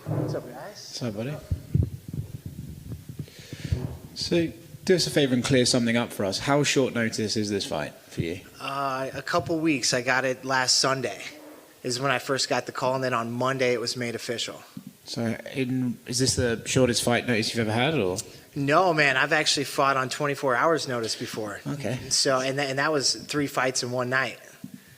What's up, guys? What's up, buddy? So, do us a favor and clear something up for us. How short notice is this fight for you? A couple weeks. I got it last Sunday is when I first got the call, and then on Monday it was made official. So, is this the shortest fight notice you've ever had, or? No, man. I've actually fought on 24 hours notice before. Okay. So, and that was 3 fights in one night.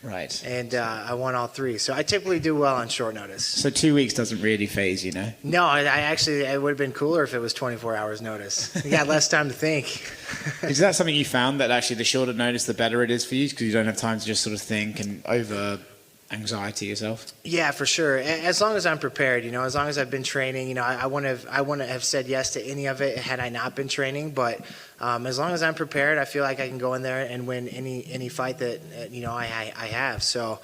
Right. And I won all 3. So I typically do well on short notice. So 2 weeks doesn't really phase you, no? No, it would have been cooler if it was 24 hours notice. You got less time to think. Is that something you found, that actually the shorter notice, the better it is for you, because you don't have time to just sort of think and over anxiety yourself? Yeah, for sure. As long as I'm prepared, as long as I've been training, I wouldn't have said yes to any of it had I not been training. But as long as I'm prepared, I feel like I can go in there and win any fight that I have. So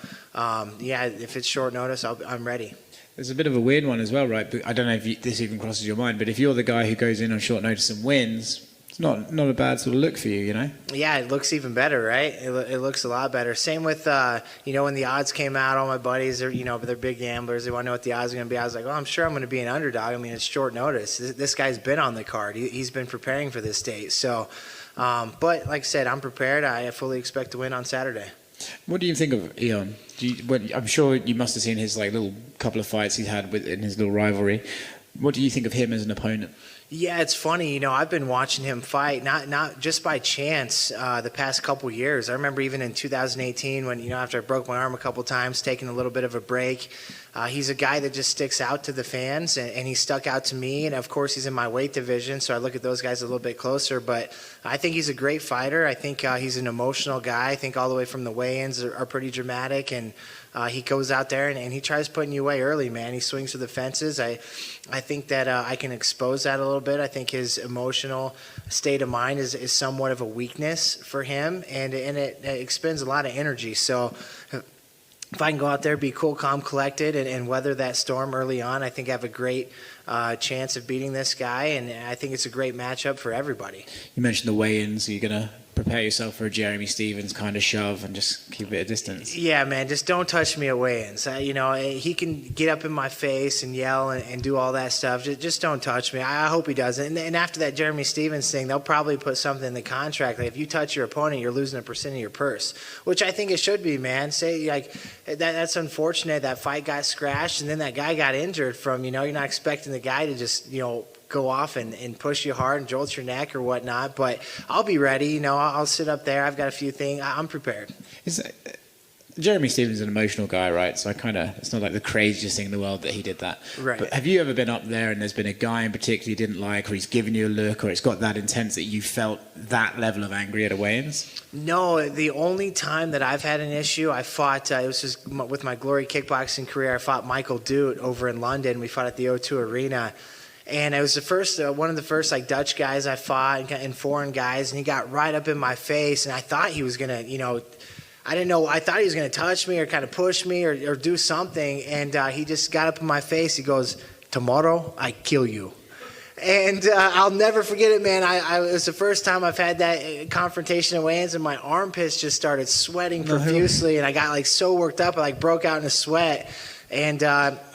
yeah, if it's short notice, I'm ready. There's a bit of a weird one as well, right? But I don't know if this even crosses your mind, but if you're the guy who goes in on short notice and wins, it's not a bad sort of look for you, Yeah, it looks even better, right? It looks a lot better. Same with, when the odds came out, all my buddies are, they're big gamblers. They want to know what the odds are going to be. I was like, I'm sure I'm going to be an underdog. I mean, it's short notice. This guy's been on the card. He's been preparing for this date. So, but like I said, I'm prepared. I fully expect to win on Saturday. What do you think of Ion? I'm sure you must have seen his little couple of fights he's had in his little rivalry. What do you think of him as an opponent? Yeah, it's funny. I've been watching him fight, not just by chance, the past couple years. I remember even in 2018 when, after I broke my arm a couple times, taking a little bit of a break. He's a guy that just sticks out to the fans, and he stuck out to me. And, of course, he's in my weight division, so I look at those guys a little bit closer. But I think he's a great fighter. I think he's an emotional guy. I think all the way from the weigh-ins are pretty dramatic, and he goes out there and he tries putting you away early, man. He swings for the fences. I think that I can expose that a little bit. I think his emotional state of mind is somewhat of a weakness for him, and it expends a lot of energy. So if I can go out there, be cool, calm, collected, and weather that storm early on, I think I have a great chance of beating this guy, and I think it's a great matchup for everybody. You mentioned the weigh-ins. Are you going to prepare yourself for a Jeremy Stephens kind of shove and just keep it at a distance? Yeah, man, just don't touch me at weigh-ins. He can get up in my face and yell and do all that stuff. Just don't touch me. I hope he doesn't. And after that Jeremy Stephens thing, they'll probably put something in the contract. Like if you touch your opponent, you're losing 1% of your purse, which I think it should be, man. That's unfortunate. That fight got scratched, and then that guy got injured from, you're not expecting the guy to just, go off and push you hard and jolt your neck or whatnot. But I'll be ready. I'll sit up there. I've got a few things. I'm prepared. Jeremy Stephens is an emotional guy, right? So it's not like the craziest thing in the world that he did that. Right. But have you ever been up there and there's been a guy in particular you didn't like, or he's given you a look, or it's got that intense that you felt that level of angry at a weigh-ins? No, the only time that I've had an issue, I fought, it was just with my Glory kickboxing career, I fought Michael Dute over in London. We fought at the O2 Arena. And it was one of the first Dutch guys I fought and foreign guys, and he got right up in my face, and I thought he was gonna, I didn't know. I thought he was gonna touch me or kind of push me or do something, and he just got up in my face. He goes, "Tomorrow I kill you," and I'll never forget it, man. It was the first time I've had that confrontation at weigh-ins, and my armpits just started sweating profusely, and I got so worked up, I broke out in a sweat. And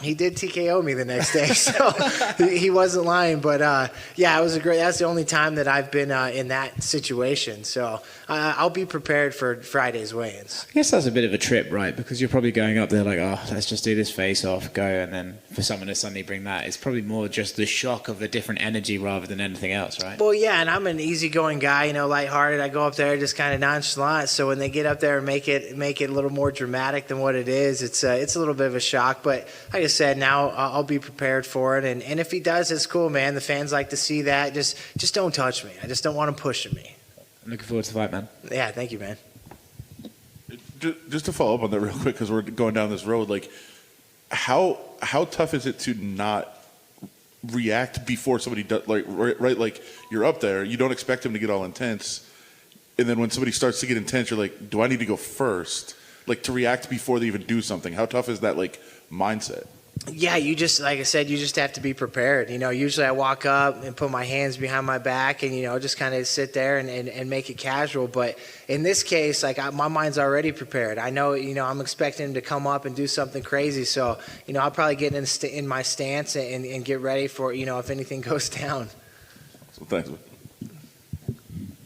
he did TKO me the next day, so he wasn't lying. But yeah, it was that's the only time that I've been in that situation. So I'll be prepared for Friday's weigh-ins. I guess that's a bit of a trip, right? Because you're probably going up there let's just do this face-off, go, and then for someone to suddenly bring that, it's probably more just the shock of the different energy rather than anything else, right? Well, yeah, and I'm an easygoing guy, lighthearted. I go up there just kind of nonchalant. So when they get up there and make it a little more dramatic than what it is, it's a little bit of a shock. But like I said, now I'll be prepared for it. And if he does, it's cool, man. The fans like to see that. Just don't touch me. I just don't want him pushing me. I'm looking forward to the fight, man. Yeah, thank you, man. Just to follow up on that real quick, because we're going down this road, how tough is it to not react before somebody does, right? You're up there, you don't expect him to get all intense, and then when somebody starts to get intense, you're like, do I need to go first? To react before they even do something. How tough is that mindset? Yeah, you just, like I said, you just have to be prepared. Usually I walk up and put my hands behind my back and, just kind of sit there and make it casual. But in this case, my mind's already prepared. I know, I'm expecting him to come up and do something crazy. So, I'll probably get in my stance and get ready for, if anything goes down. So thanks.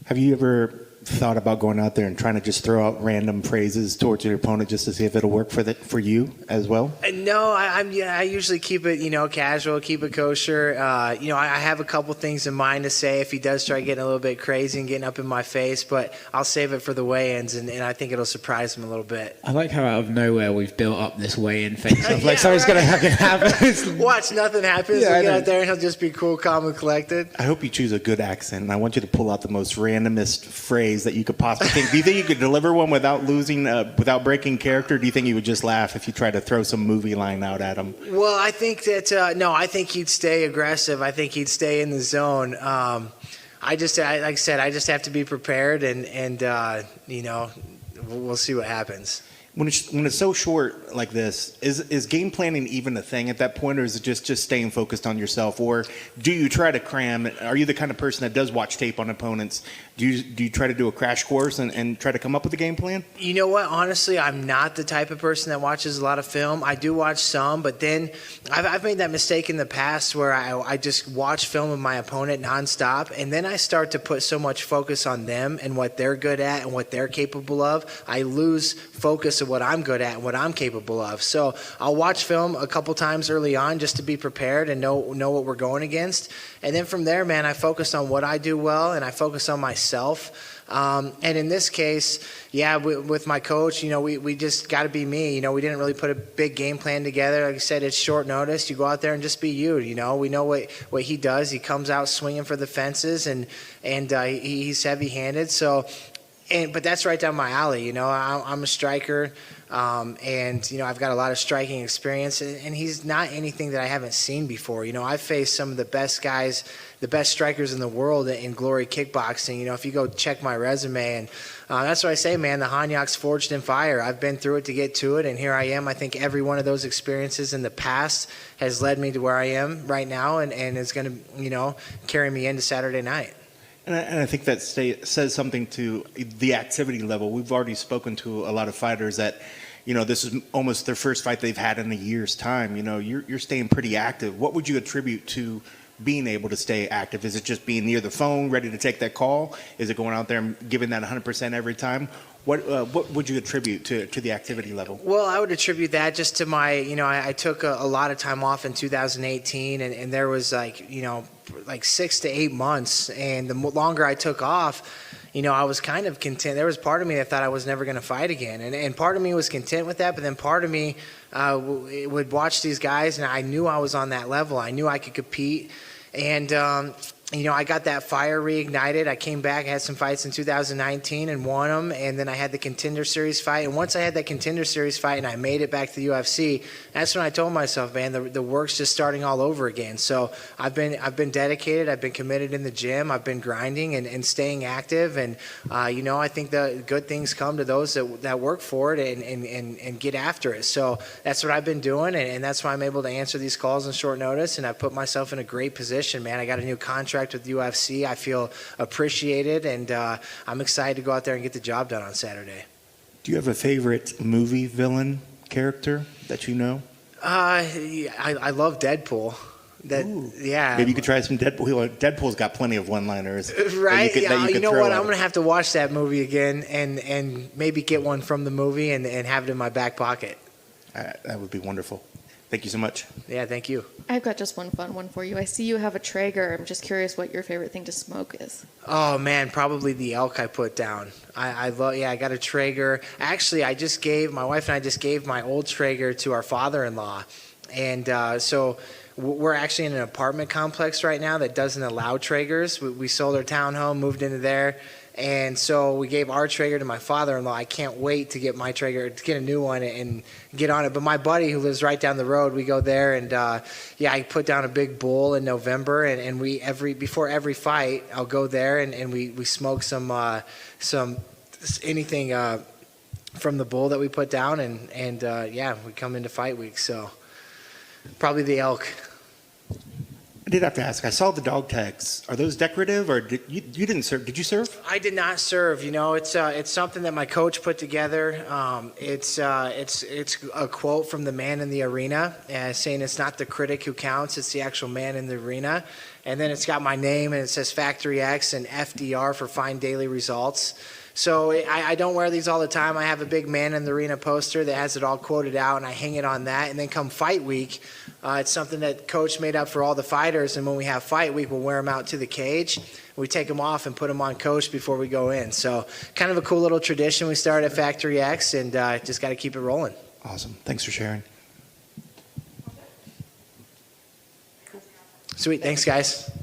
Have you ever thought about going out there and trying to just throw out random phrases towards your opponent just to see if it'll work for you as well? No, I usually keep it, casual, keep it kosher. I have a couple things in mind to say if he does try getting a little bit crazy and getting up in my face, but I'll save it for the weigh-ins, and I think it'll surprise him a little bit. I like how out of nowhere we've built up this weigh-in face-off. Yeah, Something's going to happen. Watch, nothing happens. Yeah, We'll I get know. out there and he'll just be cool, calm, and collected. I hope you choose a good accent, and I want you to pull out the most randomest phrase that you could possibly think. Do you think you could deliver one without without breaking character? Do you think you would just laugh if you tried to throw some movie line out at him? Well, I think that no, I think he'd stay aggressive. I think he'd stay in the zone. Like I said, I just have to be prepared, and we'll see what happens. When it's so short like this, is game planning even a thing at that point, or is it just staying focused on yourself, or do you try to cram? Are you the kind of person that does watch tape on opponents? Do you try to do a crash course and try to come up with a game plan? You know what? Honestly, I'm not the type of person that watches a lot of film. I do watch some, but then I've made that mistake in the past where I just watch film of my opponent nonstop, and then I start to put so much focus on them and what they're good at and what they're capable of. I lose focus of what I'm good at and what I'm capable of. So I'll watch film a couple times early on just to be prepared and know what we're going against. And then from there, man, I focus on what I do well, and I focus on myself. And in this case, yeah, with my coach, we just got to be me. We didn't really put a big game plan together. Like I said, it's short notice. You go out there and just be you. We know what he does. He comes out swinging for the fences, and he's heavy-handed. So, but that's right down my alley. I'm a striker. And I've got a lot of striking experience, and he's not anything that I haven't seen before. I've faced some of the best guys, the best strikers in the world in Glory Kickboxing. If you go check my resume, and that's what I say, man, the Hanyak's forged in fire. I've been through it to get to it, and here I am. I think every one of those experiences in the past has led me to where I am right now, and is going to, carry me into Saturday night. And I think that says something to the activity level. We've already spoken to a lot of fighters that, this is almost their first fight they've had in a year's time. You're staying pretty active. What would you attribute to being able to stay active? Is it just being near the phone, ready to take that call? Is it going out there and giving that 100% every time? What would you attribute to the activity level? Well, I would attribute that just to my, I took a lot of time off in 2018, and there was like 6 to 8 months, and the longer I took off, I was kind of content. There was part of me that thought I was never going to fight again, and part of me was content with that, but then part of me would watch these guys, and I knew I was on that level. I knew I could compete, and I got that fire reignited. I came back, had some fights in 2019 and won them, and then I had the Contender Series fight. And once I had that Contender Series fight and I made it back to the UFC, that's when I told myself, man, the work's just starting all over again. So I've been dedicated. I've been committed in the gym. I've been grinding and staying active. And I think the good things come to those that work for it and get after it. So that's what I've been doing, and that's why I'm able to answer these calls on short notice. And I put myself in a great position, man. I got a new contract with UFC. I feel appreciated, and I'm excited to go out there and get the job done on Saturday. Do you have a favorite movie villain character that you know? I love Deadpool. Yeah. Maybe you could try some Deadpool. Deadpool's got plenty of one-liners. Right. You know what? I'm going to have to watch that movie again and maybe get one from the movie and have it in my back pocket. That would be wonderful. Thank you so much. Yeah, thank you. I've got just one fun one for you. I see you have a Traeger. I'm just curious what your favorite thing to smoke is. Oh, man, probably the elk I put down. I got a Traeger. Actually, my wife and I just gave my old Traeger to our father-in-law. And so we're actually in an apartment complex right now that doesn't allow Traegers. We sold our townhome, moved into there. And so we gave our Traeger to my father-in-law. I can't wait to get my Traeger, to get a new one and get on it. But my buddy who lives right down the road, we go there and I put down a big bull in November, and we before every fight, I'll go there and we smoke some anything from the bull that we put down, and we come into fight week. So Probably the elk. I did have to ask. I saw the dog tags. Are those decorative, or you didn't serve? Did you serve? I did not serve. You know, it's something that my coach put together. It's a quote from the man in the arena, saying it's not the critic who counts, it's the actual man in the arena. And then it's got my name, and it says Factory X and FDR for Fine Daily Results. So I don't wear these all the time. I have a big man in the arena poster that has it all quoted out, and I hang it on that. And then come fight week, it's something that coach made up for all the fighters. And when we have fight week, we'll wear them out to the cage. We take them off and put them on coach before we go in. So kind of a cool little tradition we started at Factory X, and just got to keep it rolling. Awesome. Thanks for sharing. Sweet. Thanks, guys.